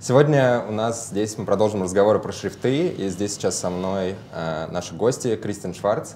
Сегодня у нас здесь мы продолжим разговоры про шрифты, и здесь сейчас со мной наши гости Кристиан Шварц.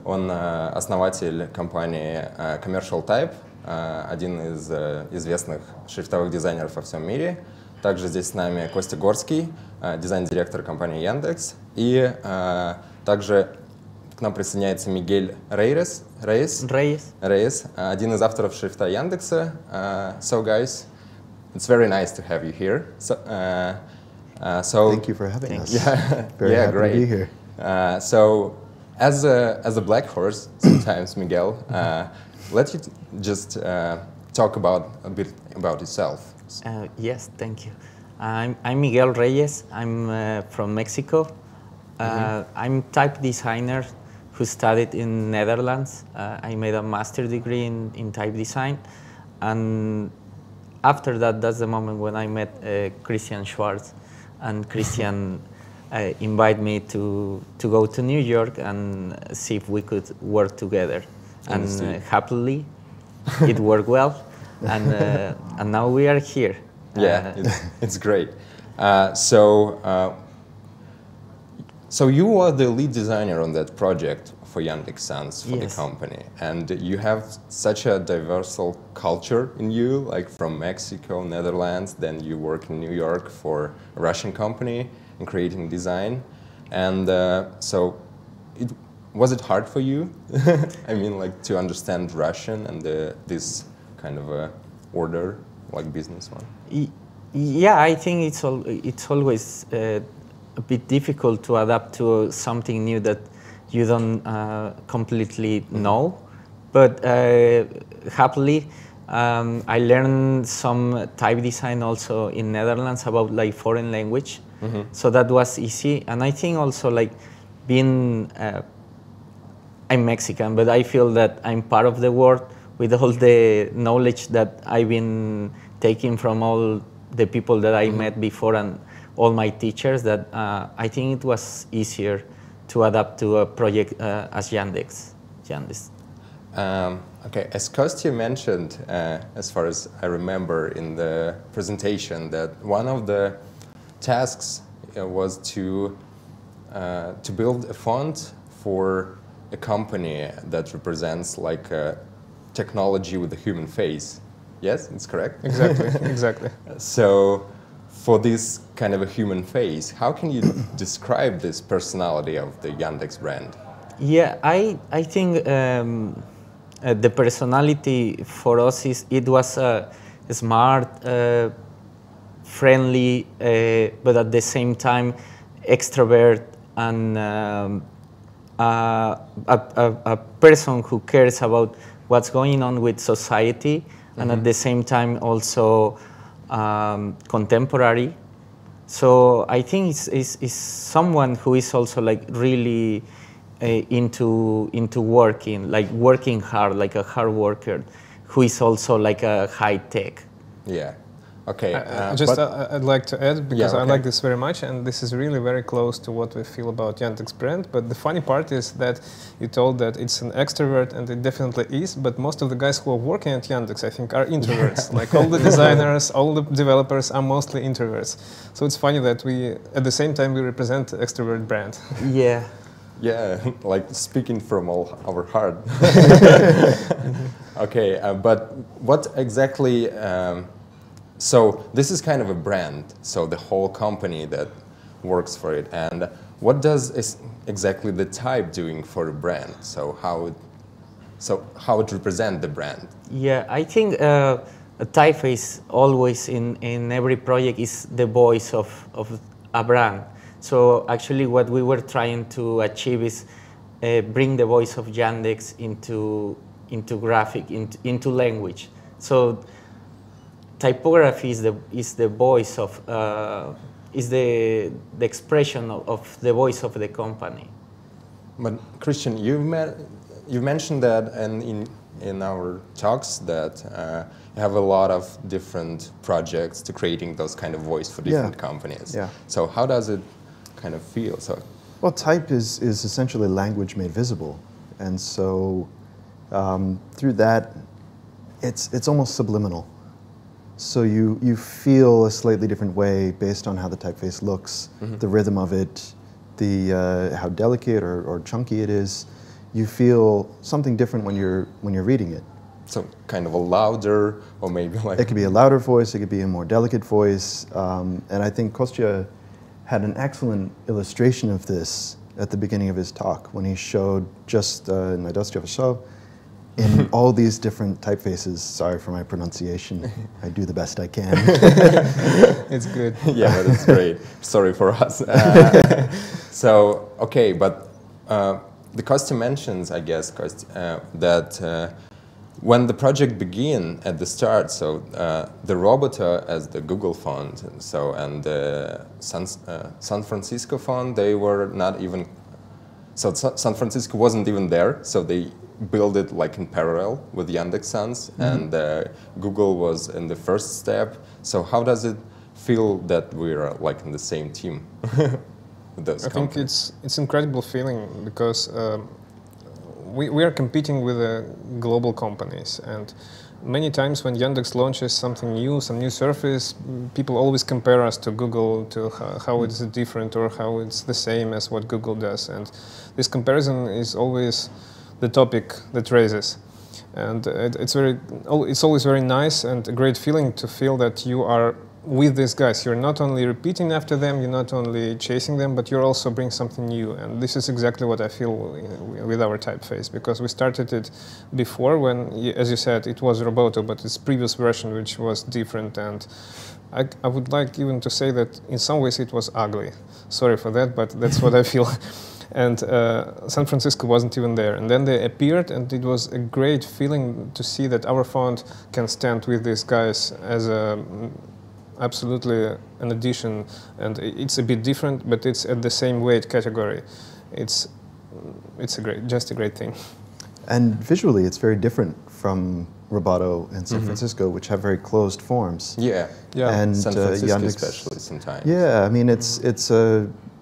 Он основатель компании Commercial Type, один из известных шрифтовых дизайнеров во всем мире. Также здесь с нами Костя Горский, дизайн-директор компании Яндекс. И также к нам присоединяется Мигель Райес, один из авторов шрифта Яндекса. So guys, it's very nice to have you here. So thank you for having us. Yeah, very yeah, happy great. to be here. So as a black horse, sometimes Miguel, let you just talk a bit about yourself. Yes, thank you. I'm Miguel Reyes. I'm from Mexico. I'm type designer who studied in Netherlands. I made a master's degree in type design, and after that, that's the moment when I met Kристиан Шварц, and Kристиан invited me to go to New York and see if we could work together. And happily, it worked well, and now we are here. Yeah, it's great. So you are the lead designer on that project for Yandex Sans for the company, and you have such a diverse culture in you, like from Mexico, Netherlands, then you work in New York for a Russian company in creating design, and was it hard for you? I mean, like to understand Russian and this kind of order, like business one. Yeah, I think it's always a bit difficult to adapt to something new that you don't completely know. But happily, I learned some type design also in Netherlands about like foreign language. So that was easy. And I think also like being, I'm Mexican, but I feel that I'm part of the world with all the knowledge that I've been taking from all the people that I met before and all my teachers, that I think it was easier to adapt to a project as Yandex. Okay, as Kostya mentioned, as far as I remember in the presentation, that one of the tasks was to build a font for a company that represents like technology with a human face. Yes, it's correct? Exactly, exactly. So for this kind of a human face, how can you describe this personality of the Yandex brand? Yeah, I think the personality for us it was smart, friendly, but at the same time extrovert, and a person who cares about what's going on with society, and at the same time also contemporary. So I think it's someone who is also like really into working hard, like a hard worker, who is also like a high tech. Yeah. Okay. I'd like to add, because yeah, okay. I like this very much, and this is really very close to what we feel about Yandex brand. But the funny part is that you told that it's an extrovert, and it definitely is, but most of the guys who are working at Yandex, I think, are introverts. Like all the designers, all the developers are mostly introverts. So it's funny that at the same time, we represent the extrovert brand. Yeah. Yeah, like speaking from all our heart. Okay, but what exactly... So this is kind of a brand, so the whole company that works for it. And what does exactly the type doing for the brand? So how it represents the brand? Yeah, I think a typeface always in every project is the voice of a brand. So actually what we were trying to achieve is bring the voice of Yandex into graphic, into language. So typography is the voice of is the expression of the voice of the company. But Kристиан, you mentioned that, and in our talks that you have a lot of different projects to creating those kind of voice for different companies. Yeah. So how does it kind of feel? So well, type is essentially language made visible, and so through that, it's almost subliminal. So you feel a slightly different way based on how the typeface looks, the rhythm of it, how delicate or chunky it is. You feel something different when you're reading it. So kind of a louder, or maybe like... It could be a louder voice, it could be a more delicate voice. And I think Kostya had an excellent illustration of this at the beginning of his talk when he showed just in all these different typefaces. Sorry for my pronunciation. I do the best I can. It's good. Yeah, but it's great. Sorry for us. So, okay, but the Kostya mentions, I guess, that when the project began at the start, so the Roboter as the Google font, and the San Francisco font, they were not even, so San Francisco wasn't even there, so they build it like in parallel with Yandex Sans, and Google was in the first step. So how does it feel that we're like in the same team with those companies? think it's incredible feeling because we are competing with global companies, and many times when Yandex launches something new, some new service, people always compare us to Google, to how it's different or how it's the same as what Google does, and this comparison is always the topic that raises, and it's always very nice and a great feeling to feel that you are with these guys. You're not only repeating after them, you're not only chasing them, but you're also bringing something new, and this is exactly what I feel with our typeface, because we started it before when, as you said, it was Roboto, but its previous version which was different, and I would like even to say that in some ways it was ugly. Sorry for that, but that's what I feel. And San Francisco wasn't even there. And then they appeared, and it was a great feeling to see that our font can stand with these guys as absolutely an addition. And it's a bit different, but it's at the same weight category. It's just a great thing. And visually, it's very different from Roboto and San Francisco, which have very closed forms. Yeah. And San Francisco Yandex, especially sometimes. Yeah, I mean, it's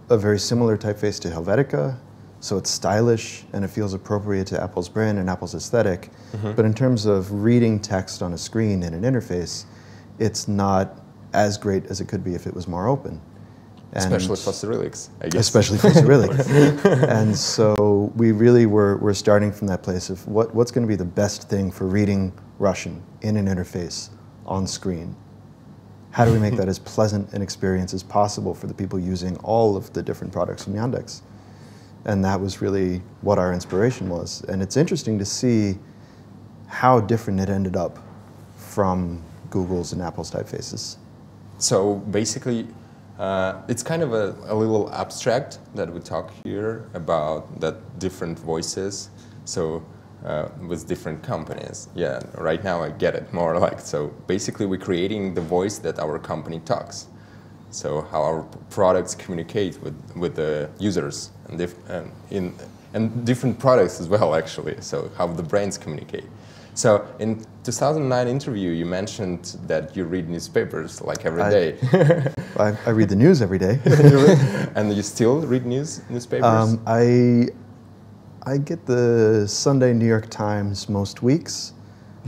a very similar typeface to Helvetica, so it's stylish and it feels appropriate to Apple's brand and Apple's aesthetic. But in terms of reading text on a screen in an interface, it's not as great as it could be if it was more open. And especially for Cyrillics, I guess. Especially for Cyrillics. And so we really were starting from that place of what's going to be the best thing for reading Russian in an interface on screen. How do we make that as pleasant an experience as possible for the people using all of the different products from Yandex? And that was really what our inspiration was. And it's interesting to see how different it ended up from Google's and Apple's typefaces. So basically, it's kind of a little abstract that we talk here about that different voices. So with different companies. Yeah, right now I get it more like, so basically we're creating the voice that our company talks. So how our products communicate with the users and different products as well, actually. So how the brands communicate. So in 2009 interview, you mentioned that you read newspapers like every day. I read the news every day. And you still read newspapers? I get the Sunday New York Times most weeks,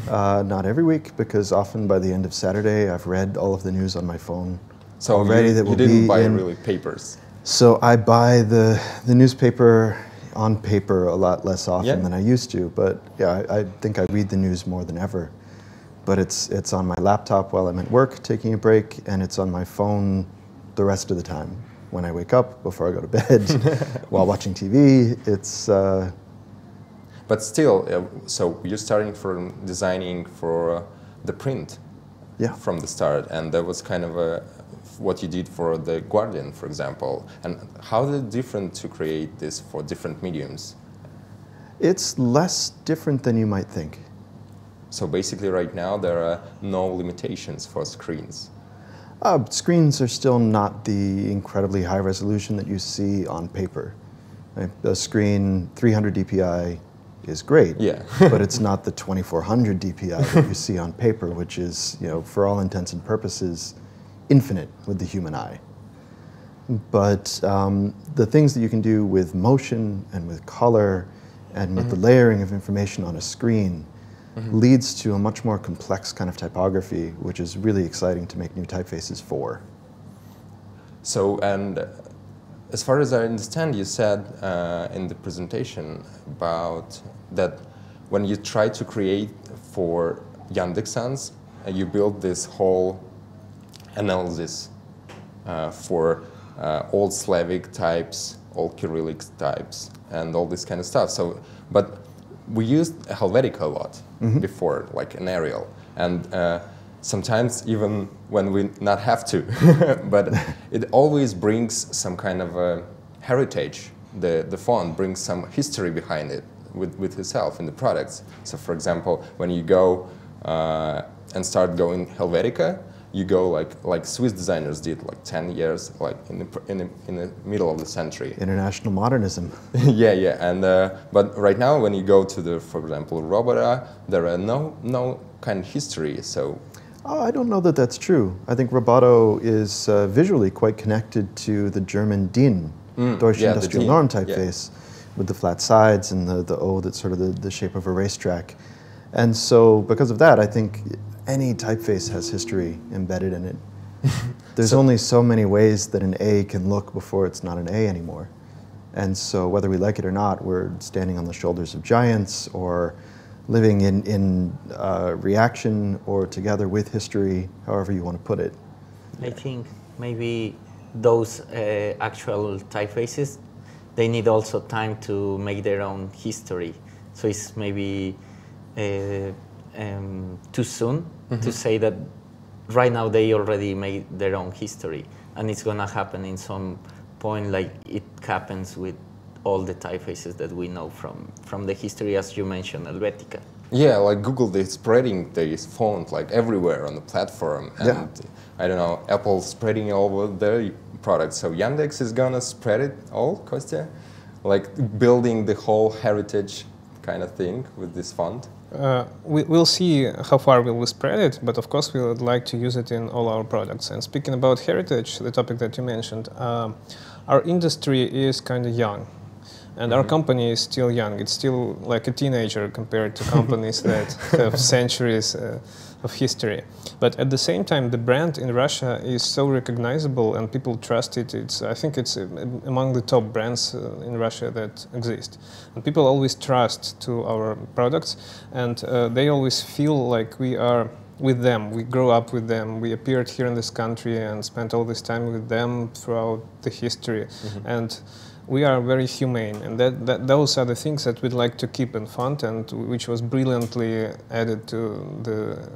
not every week, because often by the end of Saturday I've read all of the news on my phone so already. You didn't buy really papers? So I buy the newspaper on paper a lot less often than I used to, but yeah, I think I read the news more than ever. But it's on my laptop while I'm at work taking a break, and it's on my phone the rest of the time. When I wake up, before I go to bed, while watching TV, it's... But still, so you're starting from designing for the print from the start, and that was kind of what you did for The Guardian, for example. And how is it different to create this for different mediums? It's less different than you might think. So basically right now there are no limitations for screens. Screens are still not the incredibly high resolution that you see on paper. Right? A screen 300 dpi is great, but it's not the 2400 dpi that you see on paper, which is, for all intents and purposes, infinite with the human eye. But the things that you can do with motion and with color and with the layering of information on a screen, leads to a much more complex kind of typography, which is really exciting to make new typefaces for. So, and as far as I understand, you said in the presentation about that when you try to create for Yandex Sans, you build this whole analysis for old Slavic types, old Cyrillic types, and all this kind of stuff. So, but we used Helvetica a lot before, like an Arial, and sometimes even when we not have to, but it always brings some kind of a heritage. The font brings some history behind it with itself in the products. So, for example, when you go and start going Helvetica, you go like Swiss designers did, like 10 years, like in the middle of the century. International modernism. Yeah. And but right now, when you go to the, for example, Roboda, there are no kind of history. So. Oh, I don't know that that's true. I think Roboto is visually quite connected to the German DIN, Deutsche Industrial Norm typeface, with the flat sides and the O that's sort of the shape of a racetrack. And so because of that, I think any typeface has history embedded in it. There's only so many ways that an A can look before it's not an A anymore. And so whether we like it or not, we're standing on the shoulders of giants or living in reaction or together with history, however you want to put it. I think maybe those actual typefaces, they need also time to make their own history. So it's maybe too soon to say that right now they already made their own history, and it's going to happen in some point like it happens with all the typefaces that we know from the history, as you mentioned, Helvetica. Yeah, like Google, they're spreading this font like everywhere on the platform, and I don't know, Apple spreading over their products. So Yandex is gonna spread it all, Kostya, like building the whole heritage kind of thing with this font. We'll see how far we will spread it, but of course we would like to use it in all our products. And speaking about heritage, the topic that you mentioned, our industry is kind of young. And our company is still young. It's still like a teenager compared to companies that have centuries of history. But at the same time, the brand in Russia is so recognizable and people trust it. I think it's among the top brands in Russia that exist. And people always trust to our products, and they always feel like we are with them. We grew up with them. We appeared here in this country and spent all this time with them throughout the history. And we are very humane, and those are the things that we'd like to keep in font, and which was brilliantly added to the.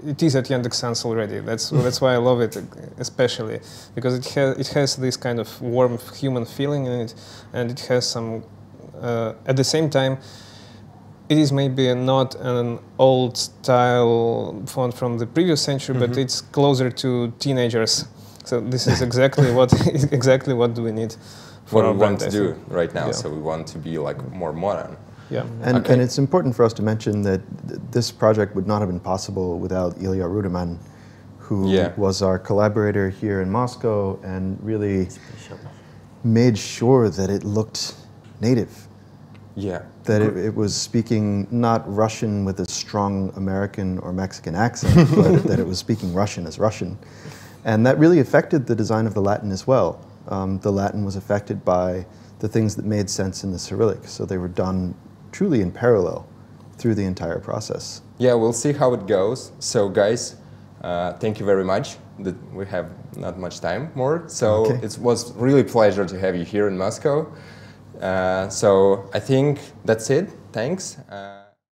It is at Yandex Sans already. That's why I love it, especially because it has this kind of warm human feeling in it, and it has some. At the same time, it is maybe not an old style font from the previous century, but it's closer to teenagers. So this is exactly what do we need for what we want to do right now. So we want to be like more modern. Yeah, and it's important for us to mention that this project would not have been possible without Ilya Ruderman, who was our collaborator here in Moscow and really made sure that it looked native. Yeah. That it was speaking not Russian with a strong American or Mexican accent, but that it was speaking Russian as Russian. And that really affected the design of the Latin as well. The Latin was affected by the things that made sense in the Cyrillic. So they were done truly in parallel through the entire process. Yeah, we'll see how it goes. So guys, thank you very much. We have not much time more. So it was really a pleasure to have you here in Moscow. So I think that's it. Thanks.